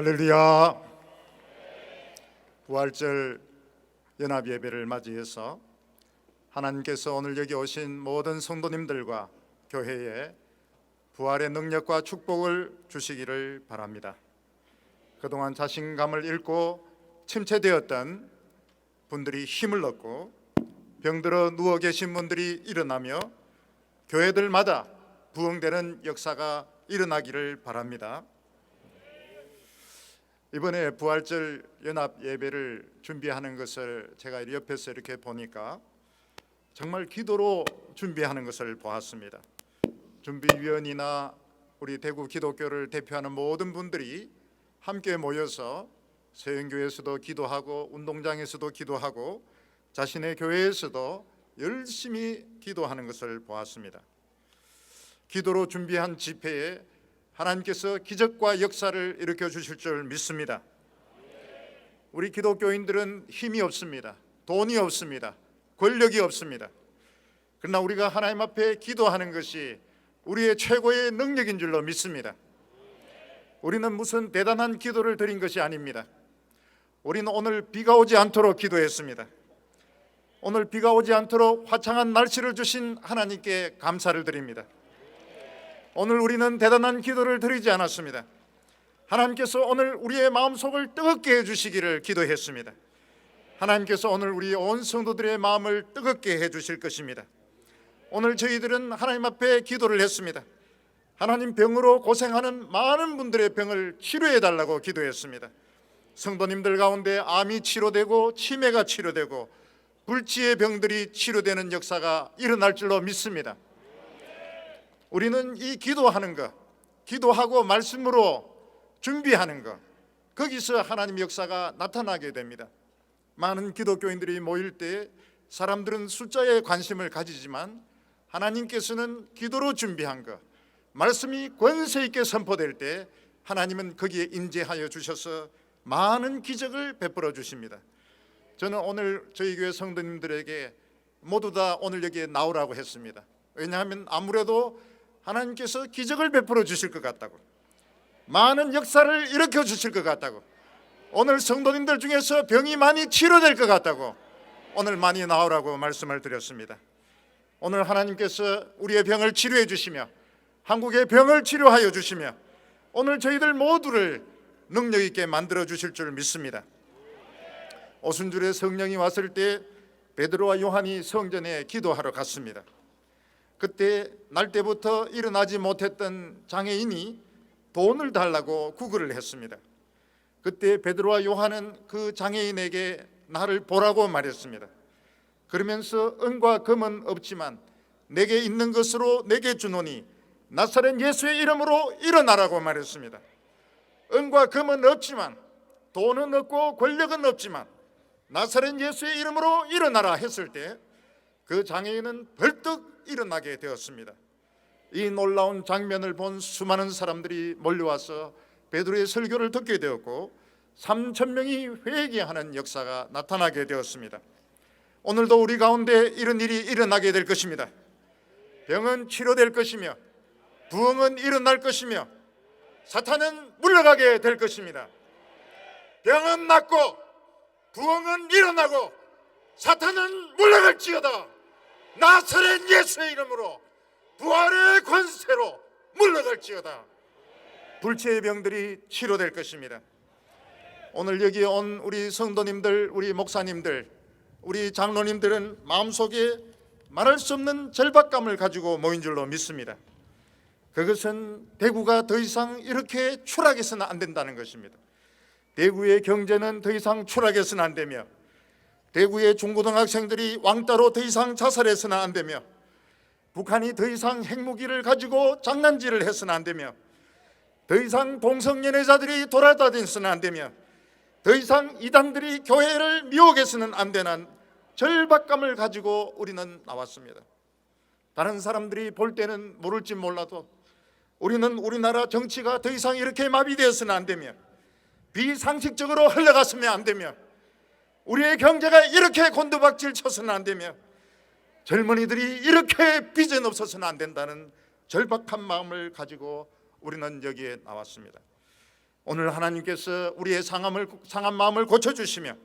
할렐루야. 부활절 연합예배를 맞이해서 하나님께서 오늘 여기 오신 모든 성도님들과 교회에 부활의 능력과 축복을 주시기를 바랍니다. 그동안 자신감을 잃고 침체되었던 분들이 힘을 얻고 병들어 누워 계신 분들이 일어나며 교회들마다 부흥되는 역사가 일어나기를 바랍니다. 이번에 부활절 연합 예배를 준비하는 것을 제가 옆에서 이렇게 보니까 정말 기도로 준비하는 것을 보았습니다. 준비위원이나 우리 대구 기독교를 대표하는 모든 분들이 함께 모여서 세영교회에서도 기도하고 운동장에서도 기도하고 자신의 교회에서도 열심히 기도하는 것을 보았습니다. 기도로 준비한 집회에 하나님께서 기적과 역사를 일으켜 주실 줄 믿습니다. 우리 기독교인들은 힘이 없습니다. 돈이 없습니다. 권력이 없습니다. 그러나 우리가 하나님 앞에 기도하는 것이 우리의 최고의 능력인 줄로 믿습니다. 우리는 무슨 대단한 기도를 드린 것이 아닙니다. 우리는 오늘 비가 오지 않도록 기도했습니다. 오늘 비가 오지 않도록 화창한 날씨를 주신 하나님께 감사를 드립니다. 오늘 우리는 대단한 기도를 드리지 않았습니다. 하나님께서 오늘 우리의 마음속을 뜨겁게 해주시기를 기도했습니다. 하나님께서 오늘 우리 온 성도들의 마음을 뜨겁게 해주실 것입니다. 오늘 저희들은 하나님 앞에 기도를 했습니다. 하나님, 병으로 고생하는 많은 분들의 병을 치료해 달라고 기도했습니다. 성도님들 가운데 암이 치료되고 치매가 치료되고 불치의 병들이 치료되는 역사가 일어날 줄로 믿습니다. 우리는 이 기도하는 것, 기도하고 말씀으로 준비하는 것, 거기서 하나님 역사가 나타나게 됩니다. 많은 기독교인들이 모일 때 사람들은 숫자에 관심을 가지지만 하나님께서는 기도로 준비한 것, 말씀이 권세 있게 선포될 때 하나님은 거기에 임재하여 주셔서 많은 기적을 베풀어 주십니다. 저는 오늘 저희 교회 성도님들에게 모두 다 오늘 여기에 나오라고 했습니다. 왜냐하면 아무래도 하나님께서 기적을 베풀어 주실 것 같다고, 많은 역사를 일으켜 주실 것 같다고, 오늘 성도님들 중에서 병이 많이 치료될 것 같다고 오늘 많이 나오라고 말씀을 드렸습니다. 오늘 하나님께서 우리의 병을 치료해 주시며 한국의 병을 치료하여 주시며 오늘 저희들 모두를 능력 있게 만들어 주실 줄 믿습니다. 오순절에 성령이 왔을 때 베드로와 요한이 성전에 기도하러 갔습니다. 그때 날 때부터 일어나지 못했던 장애인이 돈을 달라고 구걸을 했습니다. 그때 베드로와 요한은 그 장애인에게 나를 보라고 말했습니다. 그러면서 은과 금은 없지만 내게 있는 것으로 내게 주노니 나사렛 예수의 이름으로 일어나라고 말했습니다. 은과 금은 없지만, 돈은 없고 권력은 없지만 나사렛 예수의 이름으로 일어나라 했을 때 그 장애인은 벌떡 일어나게 되었습니다. 이 놀라운 장면을 본 수많은 사람들이 몰려와서 베드로의 설교를 듣게 되었고 3,000명이 회개하는 역사가 나타나게 되었습니다. 오늘도 우리 가운데 이런 일이 일어나게 될 것입니다. 병은 치료될 것이며 부흥은 일어날 것이며 사탄은 물러가게 될 것입니다. 병은 낫고 부흥은 일어나고 사탄은 물러갈지어다. 나사렛 예수의 이름으로 부활의 권세로 물러갈지어다. 불치의 병들이 치료될 것입니다. 오늘 여기에 온 우리 성도님들, 우리 목사님들, 우리 장로님들은 마음속에 말할 수 없는 절박감을 가지고 모인 줄로 믿습니다. 그것은 대구가 더 이상 이렇게 추락해서는 안 된다는 것입니다. 대구의 경제는 더 이상 추락해서는 안 되며 대구의 중고등학생들이 왕따로 더 이상 자살해서는 안 되며 북한이 더 이상 핵무기를 가지고 장난질을 해서는 안 되며 더 이상 동성연애자들이 돌아다니서는 안 되며 더 이상 이단들이 교회를 미혹해서는 안 되는 절박감을 가지고 우리는 나왔습니다. 다른 사람들이 볼 때는 모를지 몰라도 우리는 우리나라 정치가 더 이상 이렇게 마비되어서는 안 되며 비상식적으로 흘러갔으면 안 되며 우리의 경제가 이렇게 곤두박질 쳐서는 안 되며 젊은이들이 이렇게 비전 없어서는 안 된다는 절박한 마음을 가지고 우리는 여기에 나왔습니다. 오늘 하나님께서 우리의 상한 마음을 고쳐주시며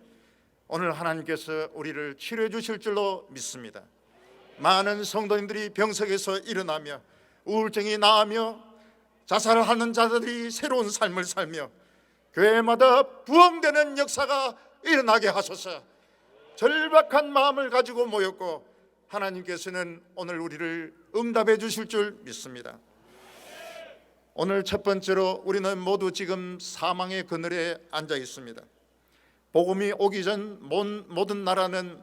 오늘 하나님께서 우리를 치료해 주실 줄로 믿습니다. 많은 성도님들이 병석에서 일어나며 우울증이 나으며 자살하는 자들이 새로운 삶을 살며 교회마다 부흥되는 역사가 일어나게 하소서. 절박한 마음을 가지고 모였고 하나님께서는 오늘 우리를 응답해 주실 줄 믿습니다. 오늘 첫 번째로 우리는 모두 지금 사망의 그늘에 앉아 있습니다. 복음이 오기 전 모든 나라는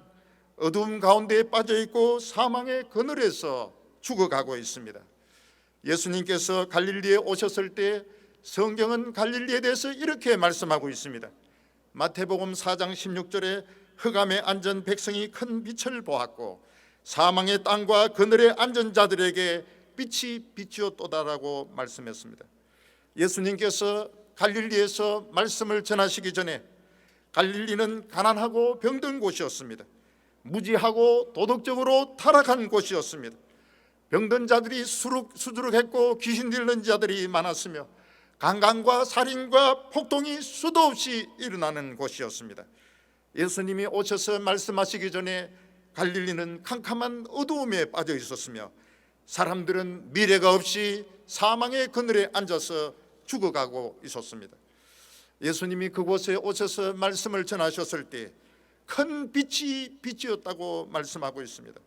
어두움 가운데에 빠져 있고 사망의 그늘에서 죽어가고 있습니다. 예수님께서 갈릴리에 오셨을 때 성경은 갈릴리에 대해서 이렇게 말씀하고 있습니다. 마태복음 4장 16절에 흑암에 앉은 백성이 큰 빛을 보았고 사망의 땅과 그늘에 앉은 자들에게 빛이 비추었도다라고 말씀했습니다. 예수님께서 갈릴리에서 말씀을 전하시기 전에 갈릴리는 가난하고 병든 곳이었습니다. 무지하고 도덕적으로 타락한 곳이었습니다. 병든 자들이 수두룩했고 귀신 들린 자들이 많았으며 강간과 살인과 폭동이 수도 없이 일어나는 곳이었습니다. 예수님이 오셔서 말씀하시기 전에 갈릴리는 캄캄한 어두움에 빠져 있었으며 사람들은 미래가 없이 사망의 그늘에 앉아서 죽어가고 있었습니다. 예수님이 그곳에 오셔서 말씀을 전하셨을 때 큰 빛이 비치었다고 말씀하고 있습니다.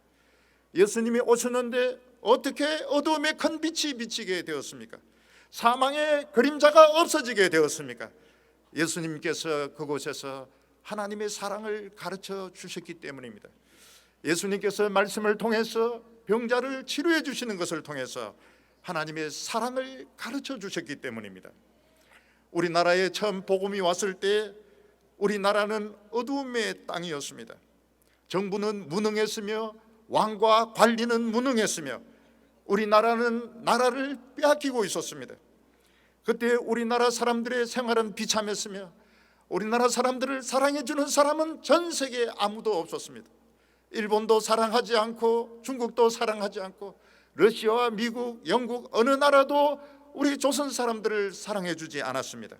예수님이 오셨는데 어떻게 어두움에 큰 빛이 비치게 되었습니까? 사망의 그림자가 없어지게 되었습니까? 예수님께서 그곳에서 하나님의 사랑을 가르쳐 주셨기 때문입니다. 예수님께서 말씀을 통해서 병자를 치료해 주시는 것을 통해서 하나님의 사랑을 가르쳐 주셨기 때문입니다. 우리나라에 처음 복음이 왔을 때 우리나라는 어두움의 땅이었습니다. 정부는 무능했으며 왕과 관리는 무능했으며 우리나라는 나라를 빼앗기고 있었습니다. 그때 우리나라 사람들의 생활은 비참했으며 우리나라 사람들을 사랑해 주는 사람은 전 세계에 아무도 없었습니다. 일본도 사랑하지 않고 중국도 사랑하지 않고 러시아와 미국, 영국 어느 나라도 우리 조선 사람들을 사랑해 주지 않았습니다.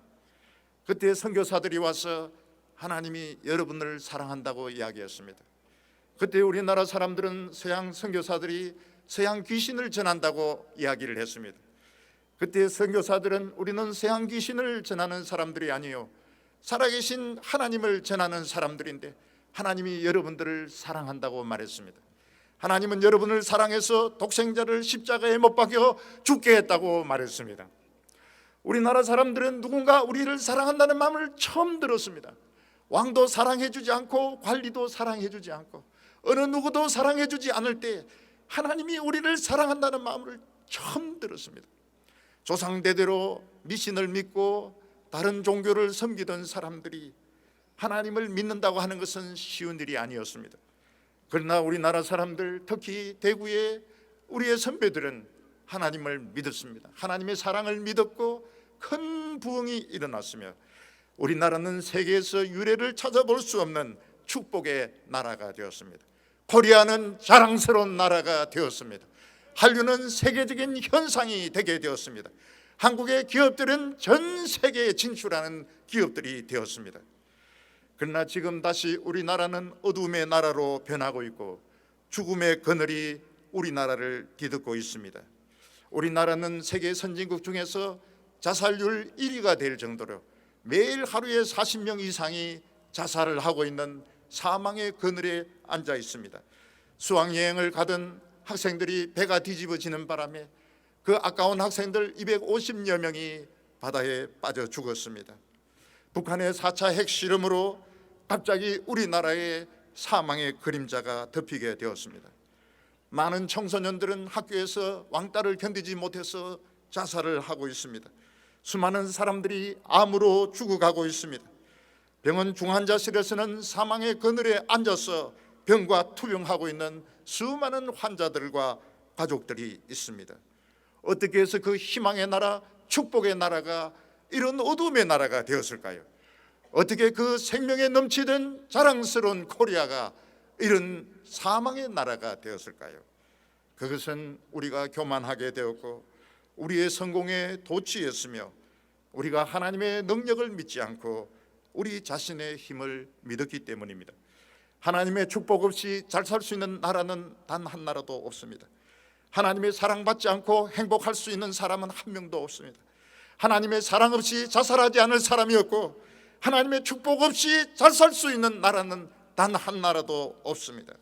그때 선교사들이 와서 하나님이 여러분을 사랑한다고 이야기했습니다. 그때 우리나라 사람들은 서양 선교사들이 서양 귀신을 전한다고 이야기를 했습니다. 그때 선교사들은 우리는 서양 귀신을 전하는 사람들이 아니요 살아계신 하나님을 전하는 사람들인데 하나님이 여러분들을 사랑한다고 말했습니다. 하나님은 여러분을 사랑해서 독생자를 십자가에 못 박여 죽게 했다고 말했습니다. 우리나라 사람들은 누군가 우리를 사랑한다는 마음을 처음 들었습니다. 왕도 사랑해주지 않고 관리도 사랑해주지 않고 어느 누구도 사랑해주지 않을 때 하나님이 우리를 사랑한다는 마음을 처음 들었습니다. 조상대대로 미신을 믿고 다른 종교를 섬기던 사람들이 하나님을 믿는다고 하는 것은 쉬운 일이 아니었습니다. 그러나 우리나라 사람들, 특히 대구의 우리의 선배들은 하나님을 믿었습니다. 하나님의 사랑을 믿었고 큰 부흥이 일어났으며 우리나라는 세계에서 유례를 찾아볼 수 없는 축복의 나라가 되었습니다. 코리아는 자랑스러운 나라가 되었습니다. 한류는 세계적인 현상이 되게 되었습니다. 한국의 기업들은 전 세계에 진출하는 기업들이 되었습니다. 그러나 지금 다시 우리나라는 어둠의 나라로 변하고 있고 죽음의 그늘이 우리나라를 뒤덮고 있습니다. 우리나라는 세계 선진국 중에서 자살률 1위가 될 정도로 매일 하루에 40명 이상이 자살을 하고 있는 사망의 그늘에 앉아 있습니다. 수학여행을 가던 학생들이 배가 뒤집어지는 바람에 그 아까운 학생들 250여 명이 바다에 빠져 죽었습니다. 북한의 4차 핵실험으로 갑자기 우리나라의 사망의 그림자가 덮이게 되었습니다. 많은 청소년들은 학교에서 왕따를 견디지 못해서 자살을 하고 있습니다. 수많은 사람들이 암으로 죽어가고 있습니다. 병원 중환자실에서는 사망의 그늘에 앉아서 병과 투병하고 있는 수많은 환자들과 가족들이 있습니다. 어떻게 해서 그 희망의 나라, 축복의 나라가 이런 어둠의 나라가 되었을까요? 어떻게 그 생명에 넘치던 자랑스러운 코리아가 이런 사망의 나라가 되었을까요? 그것은 우리가 교만하게 되었고 우리의 성공에 도취했으며 우리가 하나님의 능력을 믿지 않고 우리 자신의 힘을 믿었기 때문입니다. 하나님의 축복 없이 잘 살 수 있는 나라는 단 한 나라도 없습니다. 하나님의 사랑받지 않고 행복할 수 있는 사람은 한 명도 없습니다. 하나님의 사랑 없이 자살하지 않을 사람이 없고 하나님의 축복 없이 잘 살 수 있는 나라는 단 한 나라도 없습니다.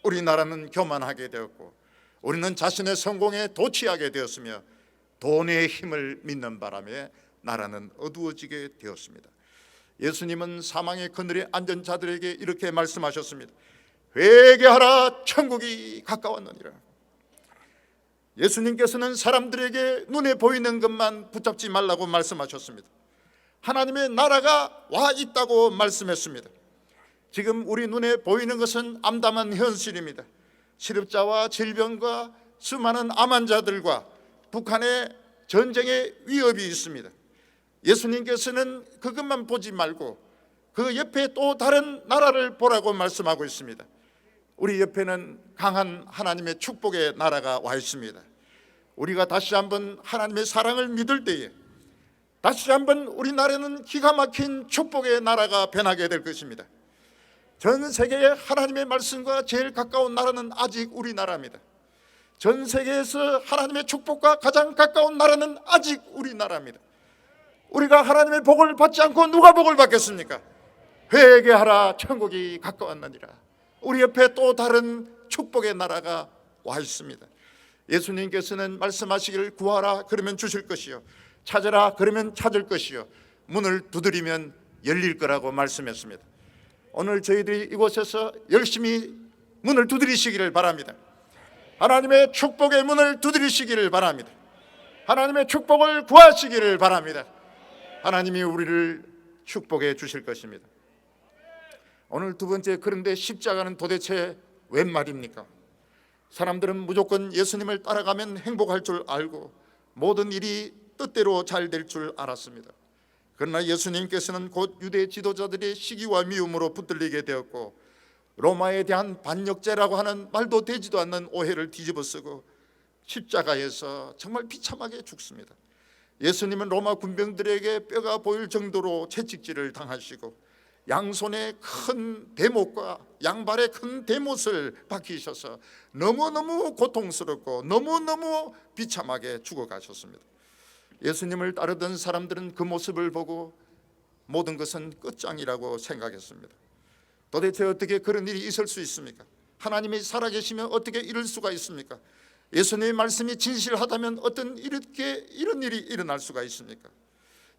우리나라는 교만하게 되었고 우리는 자신의 성공에 도취하게 되었으며 돈의 힘을 믿는 바람에 나라는 어두워지게 되었습니다. 예수님은 사망의 그늘에 앉은 자들에게 이렇게 말씀하셨습니다. 회개하라, 천국이 가까웠느니라. 예수님께서는 사람들에게 눈에 보이는 것만 붙잡지 말라고 말씀하셨습니다. 하나님의 나라가 와 있다고 말씀했습니다. 지금 우리 눈에 보이는 것은 암담한 현실입니다. 실업자와 질병과 수많은 암 환자들과 북한의 전쟁의 위협이 있습니다. 예수님께서는 그것만 보지 말고 그 옆에 또 다른 나라를 보라고 말씀하고 있습니다. 우리 옆에는 강한 하나님의 축복의 나라가 와 있습니다. 우리가 다시 한번 하나님의 사랑을 믿을 때에 다시 한번 우리나라는 기가 막힌 축복의 나라가 변하게 될 것입니다. 전 세계의 하나님의 말씀과 제일 가까운 나라는 아직 우리나라입니다. 전 세계에서 하나님의 축복과 가장 가까운 나라는 아직 우리나라입니다. 우리가 하나님의 복을 받지 않고 누가 복을 받겠습니까? 회개하라, 천국이 가까웠느니라. 우리 옆에 또 다른 축복의 나라가 와 있습니다. 예수님께서는 말씀하시기를 구하라 그러면 주실 것이요, 찾으라 그러면 찾을 것이요, 문을 두드리면 열릴 거라고 말씀했습니다. 오늘 저희들이 이곳에서 열심히 문을 두드리시기를 바랍니다. 하나님의 축복의 문을 두드리시기를 바랍니다. 하나님의 축복을 구하시기를 바랍니다. 하나님이 우리를 축복해 주실 것입니다. 오늘 두 번째, 그런데 십자가는 도대체 웬 말입니까? 사람들은 무조건 예수님을 따라가면 행복할 줄 알고 모든 일이 뜻대로 잘 될 줄 알았습니다. 그러나 예수님께서는 곧 유대 지도자들의 시기와 미움으로 붙들리게 되었고 로마에 대한 반역죄라고 하는 말도 되지도 않는 오해를 뒤집어쓰고 십자가에서 정말 비참하게 죽습니다. 예수님은 로마 군병들에게 뼈가 보일 정도로 채찍질을 당하시고 양손에 큰 대못과 양발에 큰 대못을 박히셔서 너무너무 고통스럽고 너무너무 비참하게 죽어가셨습니다. 예수님을 따르던 사람들은 그 모습을 보고 모든 것은 끝장이라고 생각했습니다. 도대체 어떻게 그런 일이 있을 수 있습니까? 하나님이 살아계시면 어떻게 이럴 수가 있습니까? 예수님의 말씀이 진실하다면 어떤 이런 일이 일어날 수가 있습니까?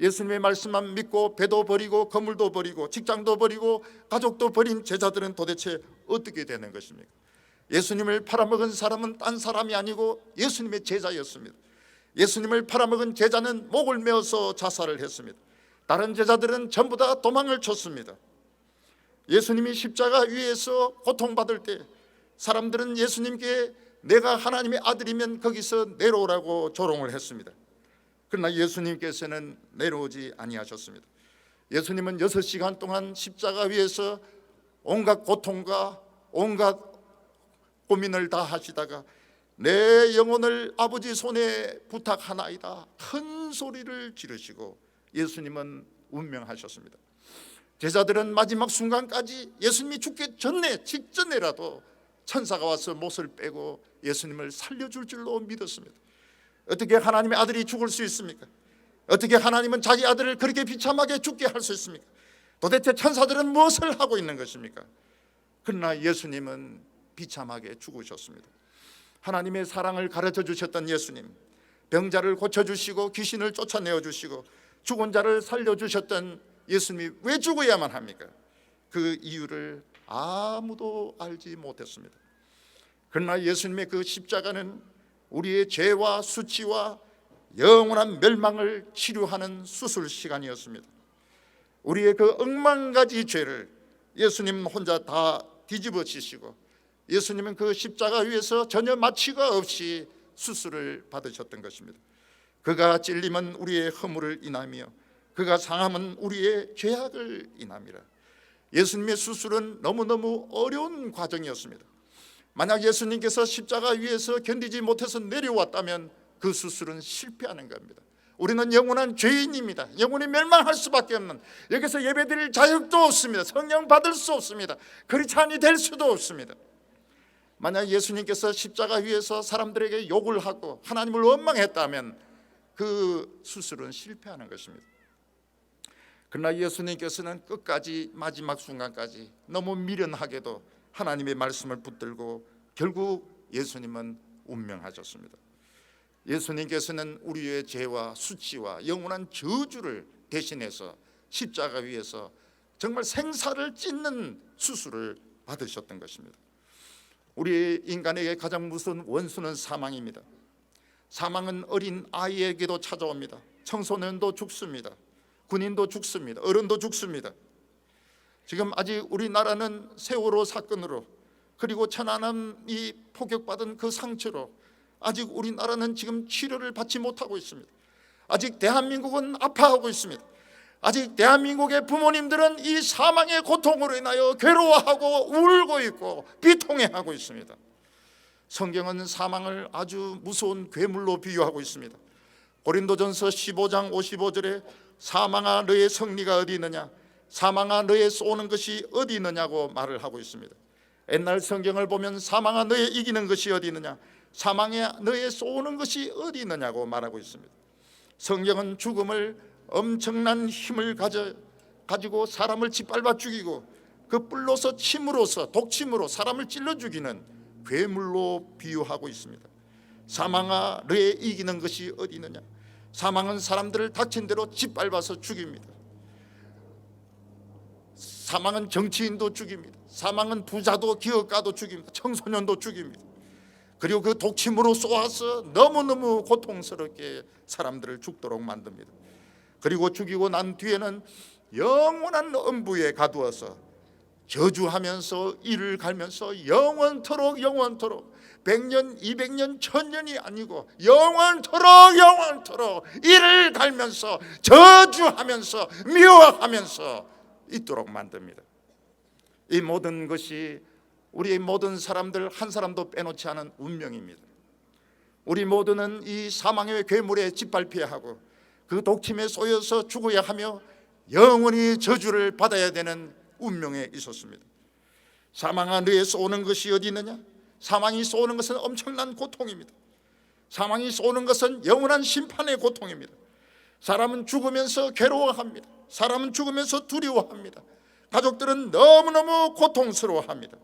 예수님의 말씀만 믿고 배도 버리고 건물도 버리고 직장도 버리고 가족도 버린 제자들은 도대체 어떻게 되는 것입니까? 예수님을 팔아먹은 사람은 딴 사람이 아니고 예수님의 제자였습니다. 예수님을 팔아먹은 제자는 목을 메어서 자살을 했습니다. 다른 제자들은 전부 다 도망을 쳤습니다. 예수님이 십자가 위에서 고통받을 때 사람들은 예수님께 내가 하나님의 아들이면 거기서 내려오라고 조롱을 했습니다. 그러나 예수님께서는 내려오지 아니하셨습니다. 예수님은 6시간 동안 십자가 위에서 온갖 고통과 온갖 고민을 다 하시다가 내 영혼을 아버지 손에 부탁하나이다 큰 소리를 지르시고 예수님은 운명하셨습니다. 제자들은 마지막 순간까지 예수님이 죽기 직전에라도 천사가 와서 못을 빼고 예수님을 살려줄 줄로 믿었습니다. 어떻게 하나님의 아들이 죽을 수 있습니까? 어떻게 하나님은 자기 아들을 그렇게 비참하게 죽게 할 수 있습니까? 도대체 천사들은 무엇을 하고 있는 것입니까? 그러나 예수님은 비참하게 죽으셨습니다. 하나님의 사랑을 가르쳐 주셨던 예수님, 병자를 고쳐주시고 귀신을 쫓아내어 주시고 죽은 자를 살려주셨던 예수님이 왜 죽어야만 합니까? 그 이유를 아무도 알지 못했습니다. 그러나 예수님의 그 십자가는 우리의 죄와 수치와 영원한 멸망을 치료하는 수술 시간이었습니다. 우리의 그 억만가지 죄를 예수님 혼자 다 뒤집어지시고 예수님은 그 십자가 위에서 전혀 마취가 없이 수술을 받으셨던 것입니다. 그가 찔림은 우리의 허물을 인하며 그가 상함은 우리의 죄악을 인함이라. 예수님의 수술은 너무너무 어려운 과정이었습니다. 만약 예수님께서 십자가 위에서 견디지 못해서 내려왔다면 그 수술은 실패하는 겁니다. 우리는 영원한 죄인입니다. 영원히 멸망할 수밖에 없는, 여기서 예배드릴 자격도 없습니다. 성령 받을 수 없습니다. 크리스찬이 될 수도 없습니다. 만약 예수님께서 십자가 위에서 사람들에게 욕을 하고 하나님을 원망했다면 그 수술은 실패하는 것입니다. 그러나 예수님께서는 끝까지, 마지막 순간까지 너무 미련하게도 하나님의 말씀을 붙들고 결국 예수님은 운명하셨습니다. 예수님께서는 우리의 죄와 수치와 영원한 저주를 대신해서 십자가 위에서 정말 생사를 찢는 수술을 받으셨던 것입니다. 우리 인간에게 가장 무서운 원수는 사망입니다. 사망은 어린 아이에게도 찾아옵니다. 청소년도 죽습니다. 군인도 죽습니다. 어른도 죽습니다. 지금 아직 우리나라는 세월호 사건으로, 그리고 천안함이 폭격받은 그 상처로 아직 우리나라는 지금 치료를 받지 못하고 있습니다. 아직 대한민국은 아파하고 있습니다. 아직 대한민국의 부모님들은 이 사망의 고통으로 인하여 괴로워하고 울고 있고 비통해하고 있습니다. 성경은 사망을 아주 무서운 괴물로 비유하고 있습니다. 고린도전서 15장 55절에 사망아 너의 승리가 어디 있느냐, 사망아 너의 쏘는 것이 어디 있느냐고 말을 하고 있습니다. 옛날 성경을 보면 사망아 너의 이기는 것이 어디 있느냐, 사망에 너의 쏘는 것이 어디 있느냐고 말하고 있습니다. 성경은 죽음을 엄청난 힘을 가지고 사람을 짓밟아 죽이고 그 뿔로서 침으로서, 독침으로 사람을 찔러 죽이는 괴물로 비유하고 있습니다. 사망아 너의 이기는 것이 어디 있느냐, 사망은 사람들을 닥친 대로 짓밟아서 죽입니다. 사망은 정치인도 죽입니다. 사망은 부자도 기업가도 죽입니다. 청소년도 죽입니다. 그리고 그 독침으로 쏘아서 너무너무 고통스럽게 사람들을 죽도록 만듭니다. 그리고 죽이고 난 뒤에는 영원한 음부에 가두어서 저주하면서 이를 갈면서 영원토록 100년, 200년, 1000년이 아니고 영원토록 이를 갈면서 저주하면서 미워하면서 있도록 만듭니다. 이 모든 것이 우리 모든 사람들 한 사람도 빼놓지 않은 운명입니다. 우리 모두는 이 사망의 괴물에 짓밟혀야 하고 그 독침에 쏘여서 죽어야 하며 영원히 저주를 받아야 되는 운명에 있었습니다. 사망아 너의 쏘는 것이 어디 있느냐? 사망이 쏘는 것은 엄청난 고통입니다. 사망이 쏘는 것은 영원한 심판의 고통입니다. 사람은 죽으면서 괴로워합니다. 사람은 죽으면서 두려워합니다. 가족들은 너무너무 고통스러워합니다.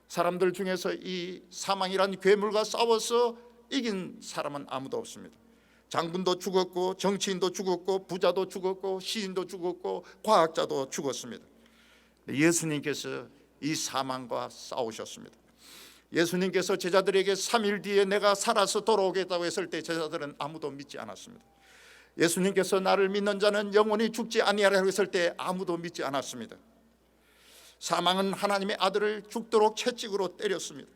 사람들 중에서 이 사망이란 괴물과 싸워서 이긴 사람은 아무도 없습니다. 장군도 죽었고 정치인도 죽었고 부자도 죽었고 시인도 죽었고 과학자도 죽었습니다. 예수님께서 이 사망과 싸우셨습니다. 예수님께서 제자들에게 3일 뒤에 내가 살아서 돌아오겠다고 했을 때 제자들은 아무도 믿지 않았습니다. 예수님께서 나를 믿는 자는 영원히 죽지 아니하리라고 했을 때 아무도 믿지 않았습니다. 사망은 하나님의 아들을 죽도록 채찍으로 때렸습니다.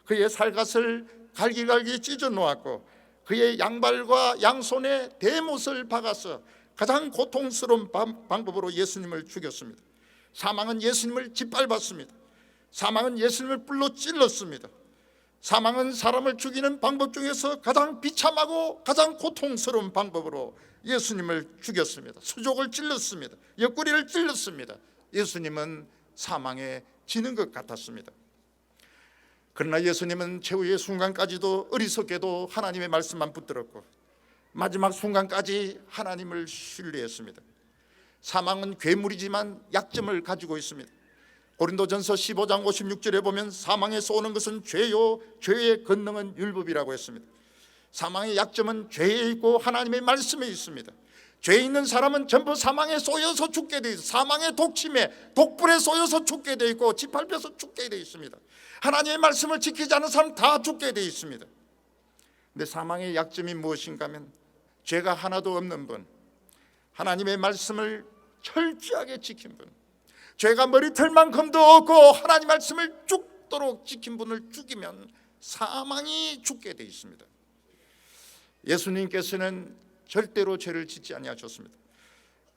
그의 살갗을 갈기갈기 찢어 놓았고 그의 양발과 양손에 대못을 박아서 가장 고통스러운 방법으로 예수님을 죽였습니다. 사망은 예수님을 짓밟았습니다. 사망은 예수님을 뿔로 찔렀습니다. 사망은 사람을 죽이는 방법 중에서 가장 비참하고 가장 고통스러운 방법으로 예수님을 죽였습니다. 수족을 찔렀습니다. 옆구리를 찔렀습니다. 예수님은 사망에 지는 것 같았습니다. 그러나 예수님은 최후의 순간까지도 어리석게도 하나님의 말씀만 붙들었고 마지막 순간까지 하나님을 신뢰했습니다. 사망은 괴물이지만 약점을 가지고 있습니다. 고린도전서 15장 56절에 보면 사망에 쏘는 것은 죄요 죄의 권능은 율법이라고 했습니다. 사망의 약점은 죄에 있고 하나님의 말씀에 있습니다. 죄 있는 사람은 전부 사망에 쏘여서 죽게 되어 있습니다. 사망의 독침에 독불에 쏘여서 죽게 되어 있고 짓밟혀서 죽게 되어 있습니다. 하나님의 말씀을 지키지 않은 사람 다 죽게 되어 있습니다. 근데 사망의 약점이 무엇인가 하면 죄가 하나도 없는 분, 하나님의 말씀을 철저하게 지킨 분, 죄가 머리털만큼도 없고 하나님 말씀을 죽도록 지킨 분을 죽이면 사망이 죽게 되어 있습니다. 예수님께서는 절대로 죄를 짓지 아니하셨습니다.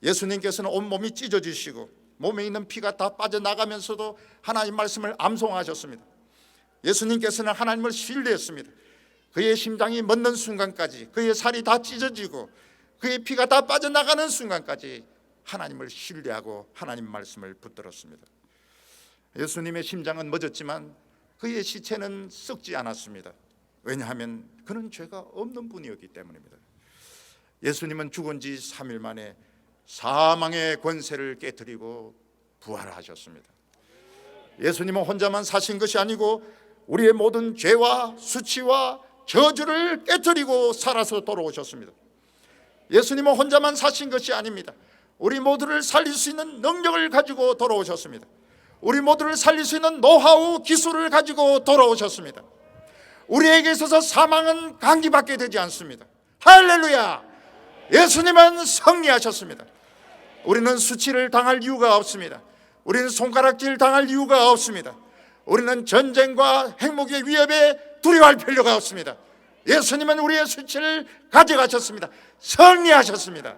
예수님께서는 온몸이 찢어지시고 몸에 있는 피가 다 빠져나가면서도 하나님 말씀을 암송하셨습니다. 예수님께서는 하나님을 신뢰했습니다. 그의 심장이 멎는 순간까지 그의 살이 다 찢어지고 그의 피가 다 빠져나가는 순간까지 하나님을 신뢰하고 하나님 말씀을 붙들었습니다. 예수님의 심장은 멎었지만 그의 시체는 썩지 않았습니다. 왜냐하면 그는 죄가 없는 분이었기 때문입니다. 예수님은 죽은 지 3일 만에 사망의 권세를 깨뜨리고 부활하셨습니다. 예수님은 혼자만 사신 것이 아니고 우리의 모든 죄와 수치와 저주를 깨뜨리고 살아서 돌아오셨습니다. 예수님은 혼자만 사신 것이 아닙니다. 우리 모두를 살릴 수 있는 능력을 가지고 돌아오셨습니다. 우리 모두를 살릴 수 있는 노하우 기술을 가지고 돌아오셨습니다. 우리에게 있어서 사망은 강기받게 되지 않습니다. 할렐루야! 예수님은 승리하셨습니다. 우리는 수치를 당할 이유가 없습니다. 우리는 손가락질 당할 이유가 없습니다. 우리는 전쟁과 핵무기의 위협에 두려워할 필요가 없습니다. 예수님은 우리의 수치를 가져가셨습니다. 승리하셨습니다.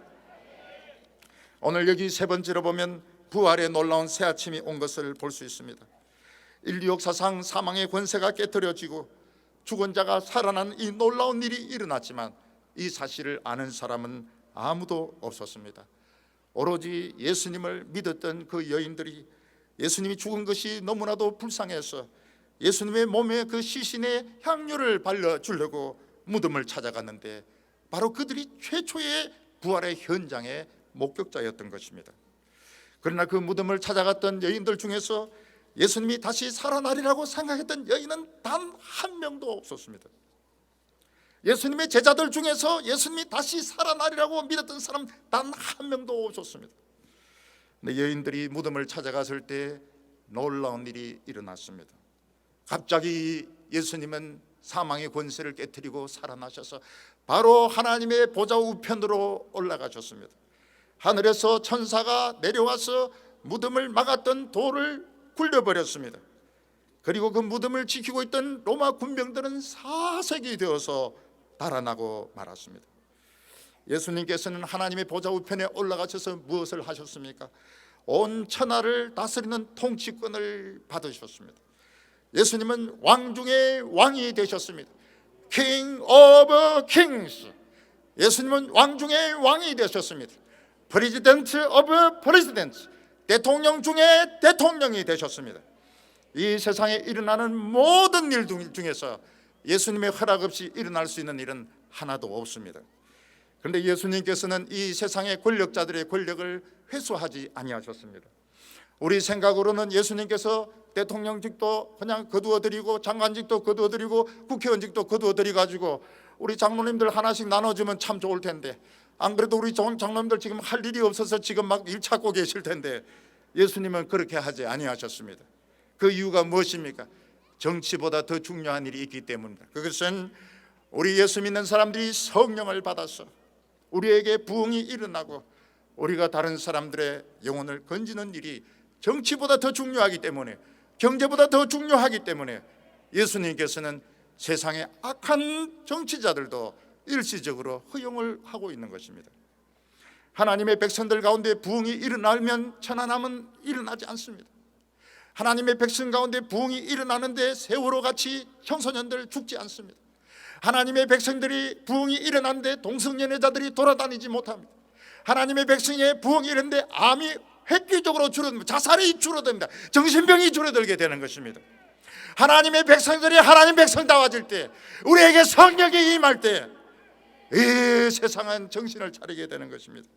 오늘 여기 세 번째로 보면 부활의 놀라운 새 아침이 온 것을 볼 수 있습니다. 인류 역사상 사망의 권세가 깨뜨려지고 죽은 자가 살아난 이 놀라운 일이 일어났지만 이 사실을 아는 사람은 아무도 없었습니다. 오로지 예수님을 믿었던 그 여인들이 예수님이 죽은 것이 너무나도 불쌍해서 예수님의 몸에 그 시신의 향유를 발라주려고 무덤을 찾아갔는데 바로 그들이 최초의 부활의 현장의 목격자였던 것입니다. 그러나 그 무덤을 찾아갔던 여인들 중에서 예수님이 다시 살아나리라고 생각했던 여인은 단 한 명도 없었습니다. 예수님의 제자들 중에서 예수님이 다시 살아나리라고 믿었던 사람 단 한 명도 없었습니다. 근데 여인들이 무덤을 찾아갔을 때 놀라운 일이 일어났습니다. 갑자기 예수님은 사망의 권세를 깨뜨리고 살아나셔서 바로 하나님의 보좌 우편으로 올라가셨습니다. 하늘에서 천사가 내려와서 무덤을 막았던 돌을 굴려버렸습니다. 그리고 그 무덤을 지키고 있던 로마 군병들은 사색이 되어서 달아나고 말았습니다. 예수님께서는 하나님의 보좌 우편에 올라가셔서 무엇을 하셨습니까? 온 천하를 다스리는 통치권을 받으셨습니다. 예수님은 왕 중의 왕이 되셨습니다. King of Kings. 예수님은 왕 중의 왕이 되셨습니다. President of Presidents. 대통령 중에 대통령이 되셨습니다. 이 세상에 일어나는 모든 일 중에서 예수님의 허락 없이 일어날 수 있는 일은 하나도 없습니다. 그런데 예수님께서는 이 세상의 권력자들의 권력을 회수하지 아니하셨습니다. 우리 생각으로는 예수님께서 대통령직도 그냥 거두어드리고 장관직도 거두어드리고 국회의원직도 거두어드리가지고 우리 장로님들 하나씩 나눠주면 참 좋을 텐데, 안 그래도 우리 장로님들 지금 할 일이 없어서 지금 막 일 찾고 계실 텐데 예수님은 그렇게 하지 아니하셨습니다. 그 이유가 무엇입니까? 정치보다 더 중요한 일이 있기 때문입니다. 그것은 우리 예수 믿는 사람들이 성령을 받아서 우리에게 부흥이 일어나고 우리가 다른 사람들의 영혼을 건지는 일이 정치보다 더 중요하기 때문에, 경제보다 더 중요하기 때문에 예수님께서는 세상의 악한 정치자들도 일시적으로 허용을 하고 있는 것입니다. 하나님의 백성들 가운데 부흥이 일어나면 천안함은 일어나지 않습니다. 하나님의 백성 가운데 부흥이 일어나는데 세월호 같이 청소년들 죽지 않습니다. 하나님의 백성들이 부흥이 일어나는데 동성연애자들이 돌아다니지 못합니다. 하나님의 백성의 부흥이 일어나는데 암이 획기적으로 줄어듭니다. 자살이 줄어듭니다. 정신병이 줄어들게 되는 것입니다. 하나님의 백성들이 하나님 백성다워질 때, 우리에게 성령이 임할 때 이 세상은 정신을 차리게 되는 것입니다.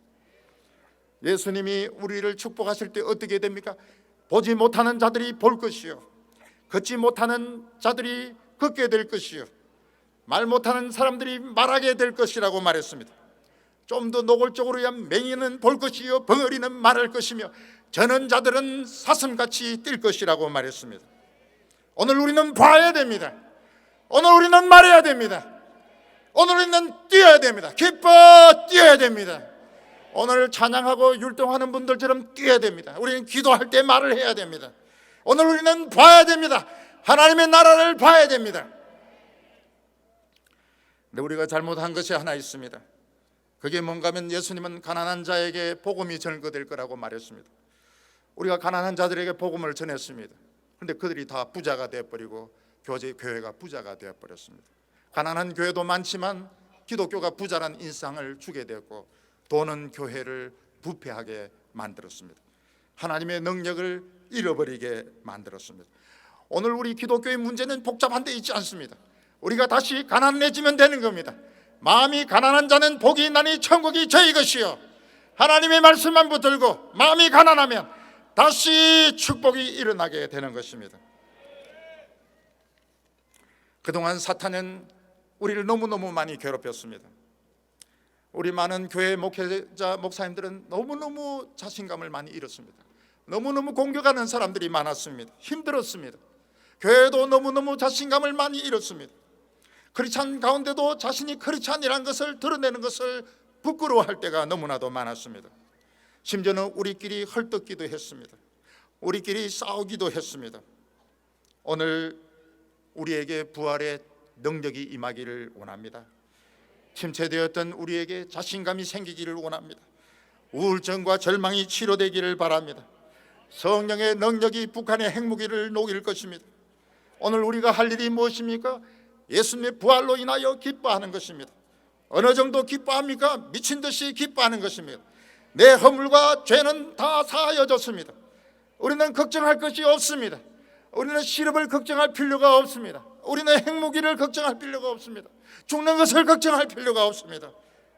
예수님이 우리를 축복하실 때 어떻게 됩니까? 보지 못하는 자들이 볼 것이요, 걷지 못하는 자들이 걷게 될 것이요, 말 못하는 사람들이 말하게 될 것이라고 말했습니다. 좀 더 노골적으로 하면 맹인은 볼 것이요, 벙어리는 말할 것이며 저는 자들은 사슴같이 뛸 것이라고 말했습니다. 오늘 우리는 봐야 됩니다. 오늘 우리는 말해야 됩니다. 오늘 우리는 뛰어야 됩니다. 기뻐 뛰어야 됩니다. 오늘 찬양하고 율동하는 분들처럼 뛰어야 됩니다. 우리는 기도할 때 말을 해야 됩니다. 오늘 우리는 봐야 됩니다. 하나님의 나라를 봐야 됩니다. 근데 우리가 잘못한 것이 하나 있습니다. 그게 뭔가 하면 예수님은 가난한 자에게 복음이 전거될 거라고 말했습니다. 우리가 가난한 자들에게 복음을 전했습니다. 그런데 그들이 다 부자가 되어버리고 교회가 부자가 되어버렸습니다. 가난한 교회도 많지만 기독교가 부자란 인상을 주게 되었고 돈은 교회를 부패하게 만들었습니다. 하나님의 능력을 잃어버리게 만들었습니다. 오늘 우리 기독교의 문제는 복잡한 데 있지 않습니다. 우리가 다시 가난해지면 되는 겁니다. 마음이 가난한 자는 복이 있나니 천국이 저희 것이요, 하나님의 말씀만 붙들고 마음이 가난하면 다시 축복이 일어나게 되는 것입니다. 그동안 사탄은 우리를 너무너무 많이 괴롭혔습니다. 우리 많은 교회 목회자 목사님들은 너무너무 자신감을 많이 잃었습니다. 너무너무 공격하는 사람들이 많았습니다. 힘들었습니다. 교회도 너무너무 자신감을 많이 잃었습니다. 크리스찬 가운데도 자신이 크리스찬이라는 것을 드러내는 것을 부끄러워할 때가 너무나도 많았습니다. 심지어는 우리끼리 헐떡기도 했습니다. 우리끼리 싸우기도 했습니다. 오늘 우리에게 부활의 능력이 임하기를 원합니다. 침체되었던 우리에게 자신감이 생기기를 원합니다. 우울증과 절망이 치료되기를 바랍니다. 성령의 능력이 북한의 핵무기를 녹일 것입니다. 오늘 우리가 할 일이 무엇입니까? 예수님의 부활로 인하여 기뻐하는 것입니다. 어느 정도 기뻐합니까? 미친 듯이 기뻐하는 것입니다. 내 허물과 죄는 다 사하여졌습니다. 우리는 걱정할 것이 없습니다. 우리는 시름을 걱정할 필요가 없습니다. 우리는 핵무기를 걱정할 필요가 없습니다. 죽는 것을 걱정할 필요가 없습니다.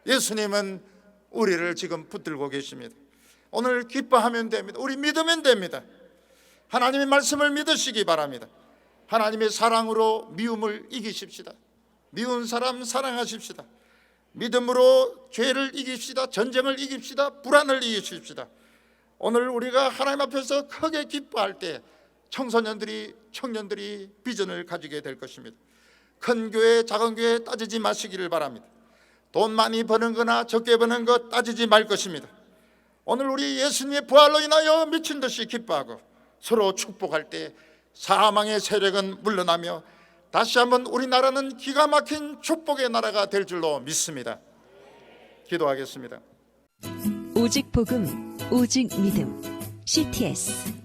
예수님은 우리를 지금 붙들고 계십니다. 오늘 기뻐하면 됩니다. 우리 믿으면 됩니다. 하나님의 말씀을 믿으시기 바랍니다. 하나님의 사랑으로 미움을 이기십시다. 미운 사람 사랑하십시다. 믿음으로 죄를 이깁시다. 전쟁을 이깁시다. 불안을 이기십시다. 오늘 우리가 하나님 앞에서 크게 기뻐할 때 청소년들이, 청년들이 비전을 가지게 될 것입니다. 큰 교회, 작은 교회 따지지 마시기를 바랍니다. 돈 많이 버는 거나 적게 버는 것 따지지 말 것입니다. 오늘 우리 예수님의 부활로 인하여 미친 듯이 기뻐하고 서로 축복할 때 사망의 세력은 물러나며 다시 한번 우리나라는 기가 막힌 축복의 나라가 될 줄로 믿습니다. 기도하겠습니다. 오직 복음, 오직 믿음. CTS